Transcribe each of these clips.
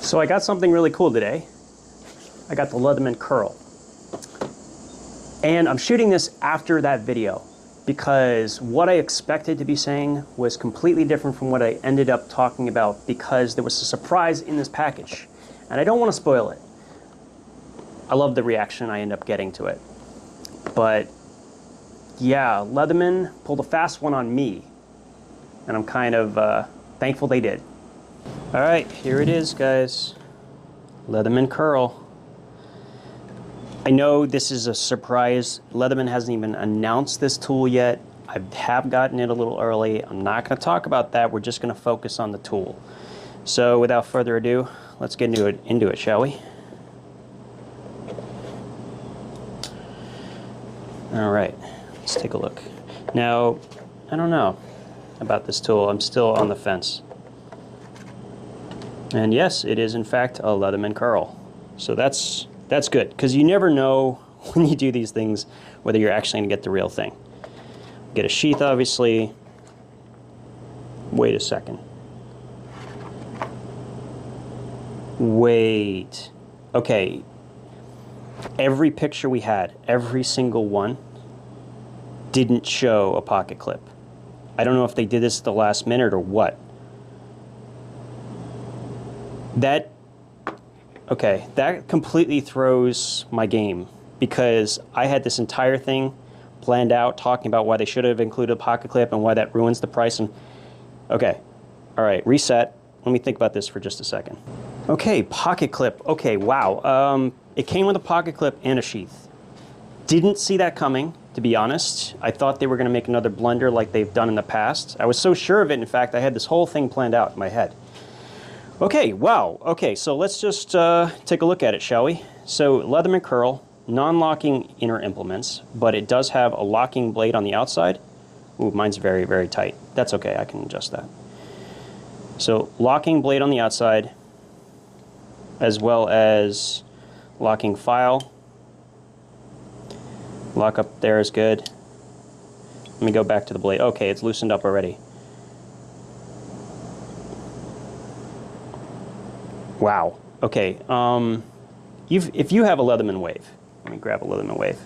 So I got something really cool today. I got the Leatherman Curl. And I'm shooting this after that video because what I expected to be saying was completely different from what I ended up talking about because there was a surprise in this package. And I don't want to spoil it. I love the reaction I end up getting to it. But yeah, Leatherman pulled a fast one on me. And I'm kind of thankful they did. All right, here it is, guys. Leatherman Curl. I know this is a surprise. Leatherman hasn't even announced this tool yet. I have gotten it a little early. I'm not going to talk about that. We're just going to focus on the tool. So without further ado, let's get into it, shall we? All right, let's take a look. Now, I don't know about this tool. I'm still on the fence. And yes, it is in fact a Leatherman Curl. So that's good, because you never know when you do these things whether you're actually going to get the real thing. Get a sheath, obviously. Wait a second. Wait. Okay. Every picture we had, every single one, didn't show a pocket clip. I don't know if they did this at the last minute or what. Okay, that completely throws my game because I had this entire thing planned out talking about why they should have included a pocket clip and why that ruins the price. And okay, all right, reset. Let me think about this for just a second. Okay, pocket clip. Okay, wow. It came with a pocket clip and a sheath. Didn't see that coming, to be honest. I thought they were going to make another blender like they've done in the past. I was so sure of it, in fact, I had this whole thing planned out in my head. Okay, wow. Okay, so let's just take a look at it, shall we? So Leatherman Curl, non-locking inner implements, but it does have a locking blade on the outside. Ooh, mine's very, very tight. That's okay, I can adjust that. So locking blade on the outside, as well as locking file. Lock up there is good. Let me go back to the blade. Okay, it's loosened up already. Wow. Okay. If you have a Leatherman wave, let me grab a Leatherman wave.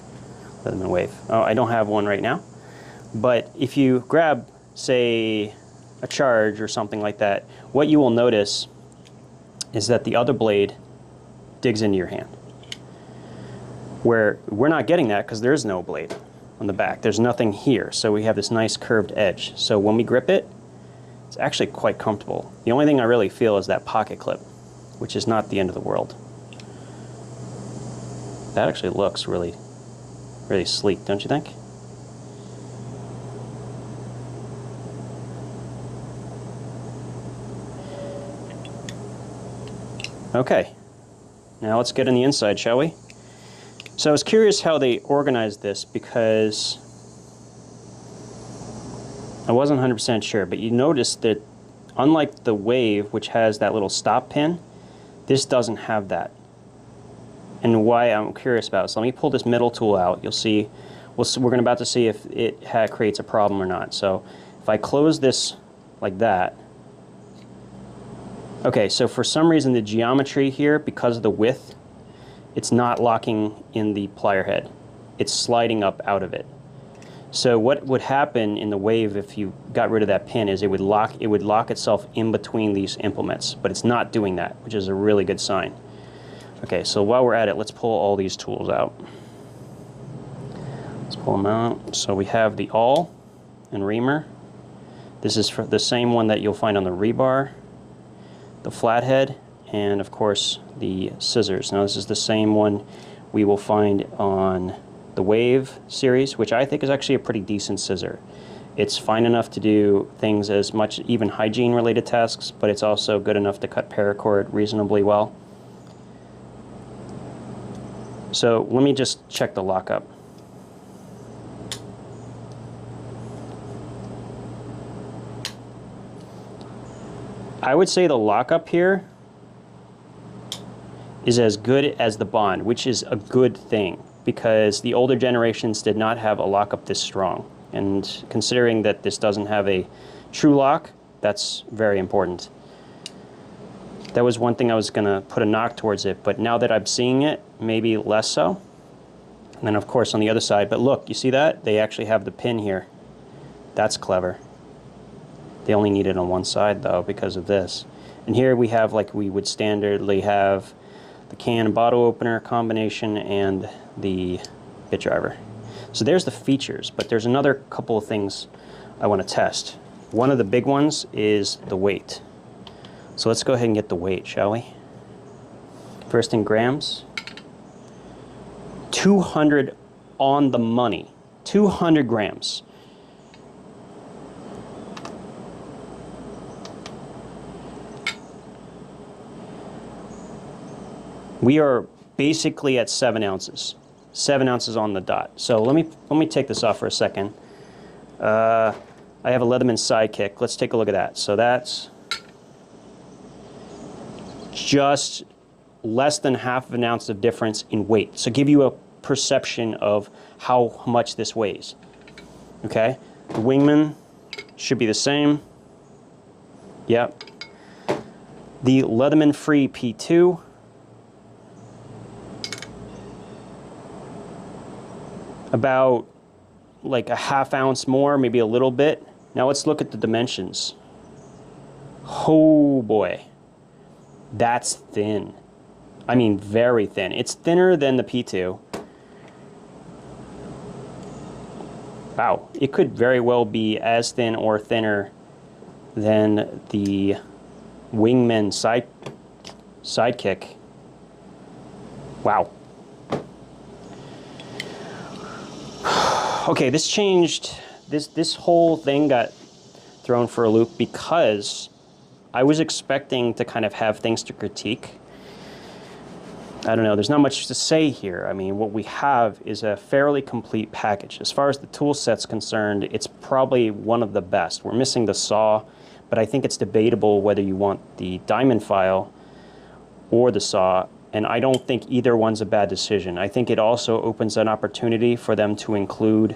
Leatherman wave. Oh, I don't have one right now. But if you grab, say, a charge or something like that, what you will notice is that the other blade digs into your hand. Where we're not getting that because there is no blade on the back. There's nothing here. So we have this nice curved edge. So when we grip it, it's actually quite comfortable. The only thing I really feel is that pocket clip, which is not the end of the world. That actually looks really, really sleek, don't you think? Okay, now let's get on the inside, shall we? So I was curious how they organized this because I wasn't 100% sure, but you notice that unlike the Wave, which has that little stop pin, this doesn't have that. And why I'm curious about it. So let me pull this middle tool out. You'll see, we're about to see if it creates a problem or not. So if I close this like that, okay, so for some reason the geometry here, because of the width, it's not locking in the plier head. It's sliding up out of it. So what would happen in the Wave if you got rid of that pin is it would lock itself in between these implements, but it's not doing that, which is a really good sign. Okay, so while we're at it, let's pull all these tools out. Let's pull them out. So we have the awl and reamer. This is for the same one that you'll find on the rebar, the flathead, and of course the scissors. Now this is the same one we will find on the Wave series, which I think is actually a pretty decent scissor. It's fine enough to do things as much, even hygiene related tasks, but it's also good enough to cut paracord reasonably well. So let me just check the lockup. I would say the lockup here is as good as the Bond, which is a good thing because the older generations did not have a lockup this strong. And considering that this doesn't have a true lock, that's very important. That was one thing I was gonna put a knock towards it, but now that I'm seeing it, maybe less so. And then of course on the other side, but look, you see that? They actually have the pin here. That's clever. They only need it on one side though because of this. And here we have, like we would standardly have, the can and bottle opener combination and the bit driver. So there's the features, but there's another couple of things I want to test. One of the big ones is the weight. So let's go ahead and get the weight, shall we? First in grams. 200 on the money. 200 grams. We are basically at 7 ounces. 7 ounces on the dot. So let me take this off for a second. I have a Leatherman Sidekick. Let's take a look at that. So that's just less than half of an ounce of difference in weight. So give you a perception of how much this weighs. Okay, the Wingman should be the same. Yep. The Leatherman Free P2. About like a half ounce more, maybe a little bit. Now let's look at the dimensions. Oh boy, that's thin. I mean, very thin. It's thinner than the P2. Wow, it could very well be as thin or thinner than the Wingman Sidekick. Wow. Okay, this changed. This whole thing got thrown for a loop because I was expecting to kind of have things to critique. I don't know, there's not much to say here. I mean, what we have is a fairly complete package. As far as the tool set's concerned, it's probably one of the best. We're missing the saw, but I think it's debatable whether you want the diamond file or the saw, and I don't think either one's a bad decision. I think it also opens an opportunity for them to include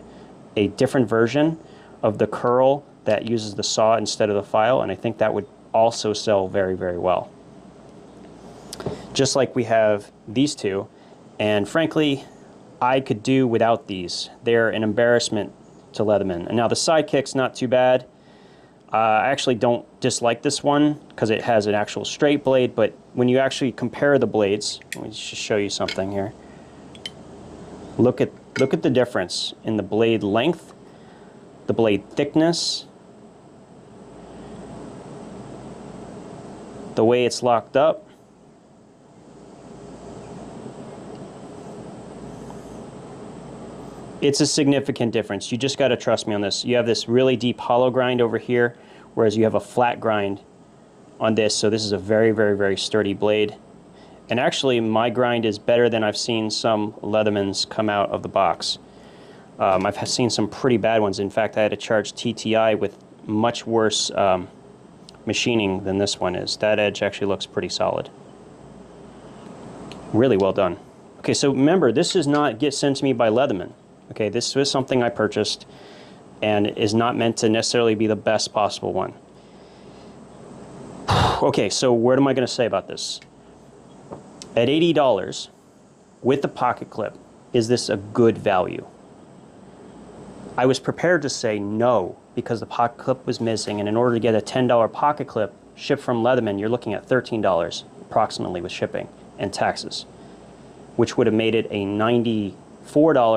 a different version of the curl that uses the saw instead of the file, and I think that would also sell very, very well. Just like we have these two, and frankly, I could do without these. They're an embarrassment to Leatherman. And now the Sidekick's not too bad. I actually don't dislike this one because it has an actual straight blade, but when you actually compare the blades, let me just show you something here. Look at the difference in the blade length, the blade thickness, the way it's locked up. It's a significant difference. You just got to trust me on this. You have this really deep hollow grind over here, whereas you have a flat grind on this. So this is a very, very, very sturdy blade. And actually, my grind is better than I've seen some Leathermans come out of the box. I've seen some pretty bad ones. In fact, I had to charge TTI with much worse machining than this one is. That edge actually looks pretty solid. Really well done. Okay, so remember, this is not sent to me by Leatherman. Okay, this was something I purchased and is not meant to necessarily be the best possible one. Okay, so what am I going to say about this? At $80 with the pocket clip, is this a good value? I was prepared to say no because the pocket clip was missing, and in order to get a $10 pocket clip shipped from Leatherman, you're looking at $13 approximately with shipping and taxes, which would have made it a $94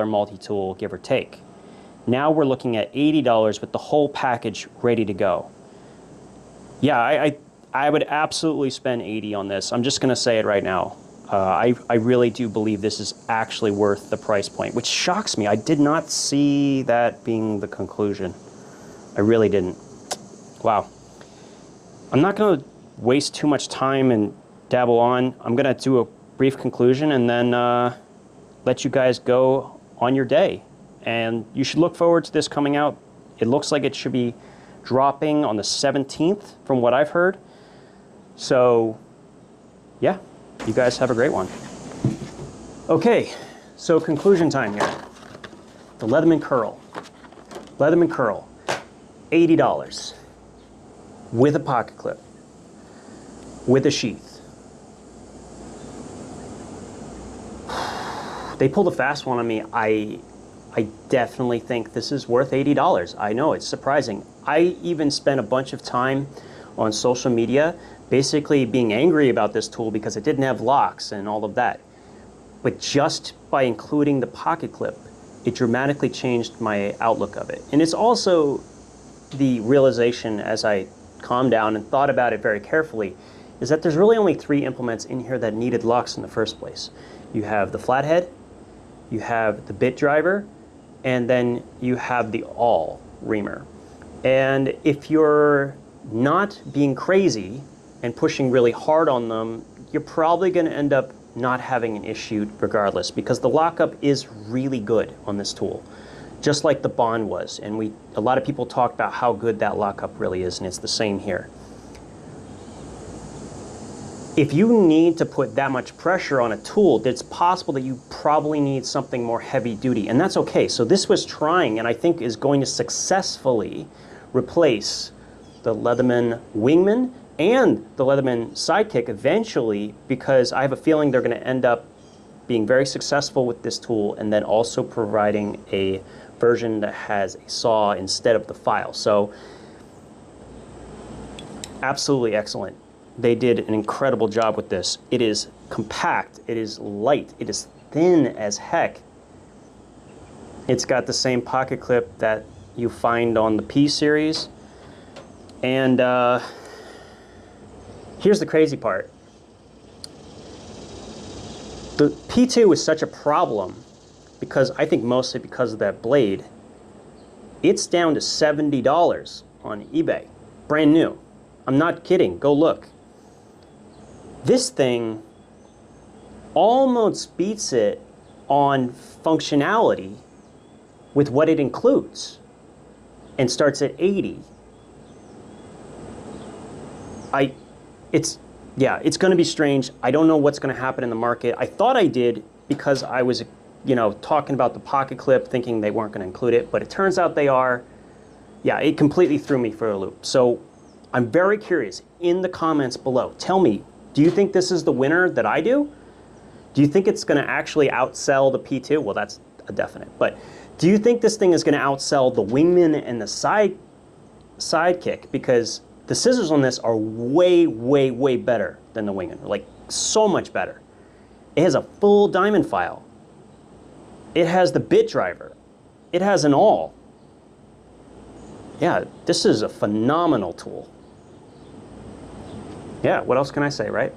multi-tool, give or take. Now we're looking at $80 with the whole package ready to go. Yeah, I would absolutely spend $80 on this. I'm just going to say it right now. I really do believe this is actually worth the price point, which shocks me. I did not see that being the conclusion. I really didn't. Wow. I'm not going to waste too much time and dabble on. I'm going to do a brief conclusion and then let you guys go on your day. And you should look forward to this coming out. It looks like it should be dropping on the 17th from what I've heard. So, yeah, you guys have a great one. Okay, so conclusion time here. The Leatherman Curl. Leatherman Curl, $80 with a pocket clip, with a sheath. they pulled a fast one on me. I definitely think this is worth $80. I know, it's surprising. I even spent a bunch of time on social media basically being angry about this tool because it didn't have locks and all of that. But just by including the pocket clip, it dramatically changed my outlook of it. And it's also the realization, as I calmed down and thought about it very carefully, is that there's really only 3 implements in here that needed locks in the first place. You have the flathead, you have the bit driver, and then you have the awl reamer. And if you're not being crazy and pushing really hard on them, you're probably going to end up not having an issue regardless, because the lockup is really good on this tool, just like the Bond was. And a lot of people talk about how good that lockup really is, and it's the same here. If you need to put that much pressure on a tool, it's possible that you probably need something more heavy duty, and that's okay. So this was trying, and I think is going to successfully replace the Leatherman Wingman and the Leatherman Sidekick eventually, because I have a feeling they're going to end up being very successful with this tool, and then also providing a version that has a saw instead of the file. So absolutely excellent. They did an incredible job with this. It is compact, it is light, it is thin as heck. It's got the same pocket clip that you find on the P series. And here's the crazy part. The P2 is such a problem because I think mostly because of that blade. It's down to $70 on eBay, brand new. I'm not kidding, go look. This thing almost beats it on functionality with what it includes and starts at 80. It's going to be strange. I don't know what's going to happen in the market. I thought I did because I was, talking about the pocket clip, thinking they weren't going to include it, but it turns out they are. Yeah, it completely threw me for a loop. So I'm very curious. In the comments below, tell me, do you think this is the winner that I do? Do you think it's going to actually outsell the P2? Well, that's a definite. But do you think this thing is going to outsell the Wingman and the Sidekick? Because the scissors on this are way, way, way better than the Wingman. Like, so much better. It has a full diamond file. It has the bit driver. It has an awl. Yeah, this is a phenomenal tool. Yeah, what else can I say, right?